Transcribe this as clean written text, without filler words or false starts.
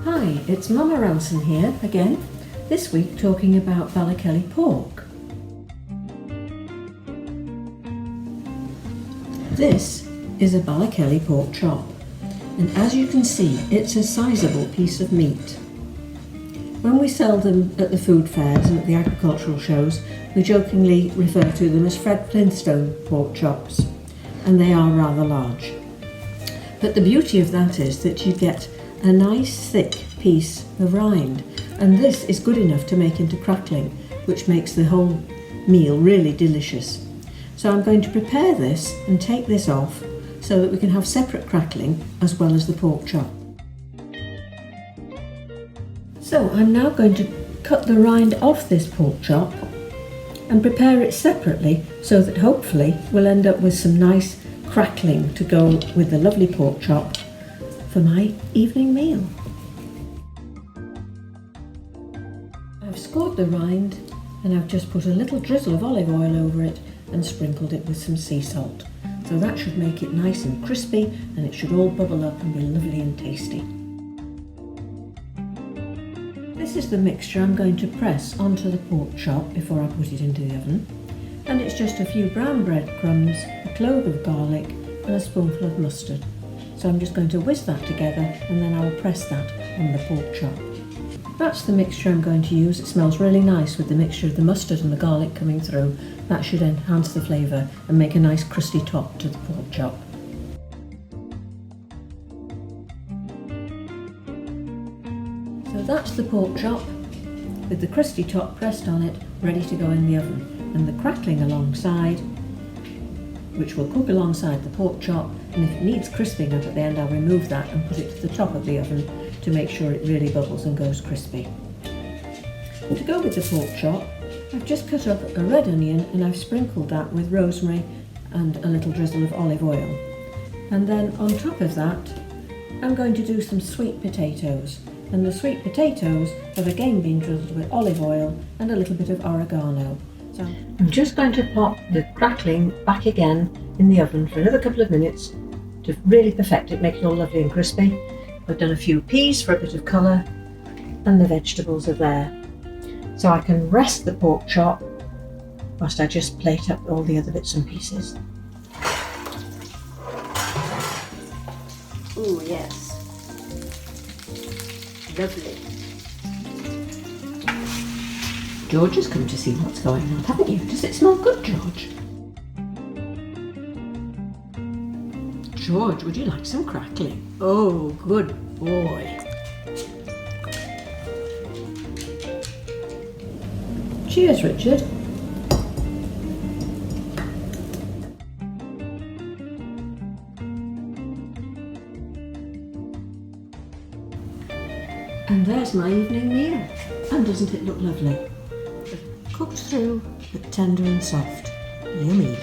Hi, it's Ma Ma Ranson here again, this week talking about Ballykelly pork. This is a Ballykelly pork chop, and as you can see, it's a sizable piece of meat. When we sell them at the food fairs and at the agricultural shows, we jokingly refer to them as Fred Flintstone pork chops, and they are rather large. But the beauty of that is that you get a nice thick piece of rind, and this is good enough to make into crackling, which makes the whole meal really delicious. So I'm going to prepare this and take this off so that we can have separate crackling as well as the pork chop. So I'm now going to cut the rind off this pork chop and prepare it separately so that hopefully we'll end up with some nice crackling to go with the lovely pork chop for my evening meal. I've scored the rind and I've just put a little drizzle of olive oil over it and sprinkled it with some sea salt. So that should make it nice and crispy, and it should all bubble up and be lovely and tasty. This is the mixture I'm going to press onto the pork chop before I put it into the oven. And it's just a few brown breadcrumbs, a clove of garlic and a spoonful of mustard. So I'm just going to whisk that together and then I'll press that on the pork chop. That's the mixture I'm going to use. It smells really nice with the mixture of the mustard and the garlic coming through. That should enhance the flavour and make a nice crusty top to the pork chop. So that's the pork chop with the crusty top pressed on it, ready to go in the oven. And the crackling alongside, which will cook alongside the pork chop, and if it needs crisping up at the end I'll remove that and put it to the top of the oven to make sure it really bubbles and goes crispy. To go with the pork chop, I've just cut up a red onion and I've sprinkled that with rosemary and a little drizzle of olive oil. And then on top of that I'm going to do some sweet potatoes, and the sweet potatoes have again been drizzled with olive oil and a little bit of oregano. So I'm just going to pop the crackling back again in the oven for another couple of minutes to really perfect it, make it all lovely and crispy. I've done a few peas for a bit of colour and the vegetables are there. So I can rest the pork chop whilst I just plate up all the other bits and pieces. Ooh, yes. Lovely. George has come to see what's going on, haven't you? Does it smell good, George? George, would you like some crackling? Oh, good boy. Cheers, Richard. And there's my evening meal. And doesn't it look lovely? Cooked through, but tender and soft. Yummy.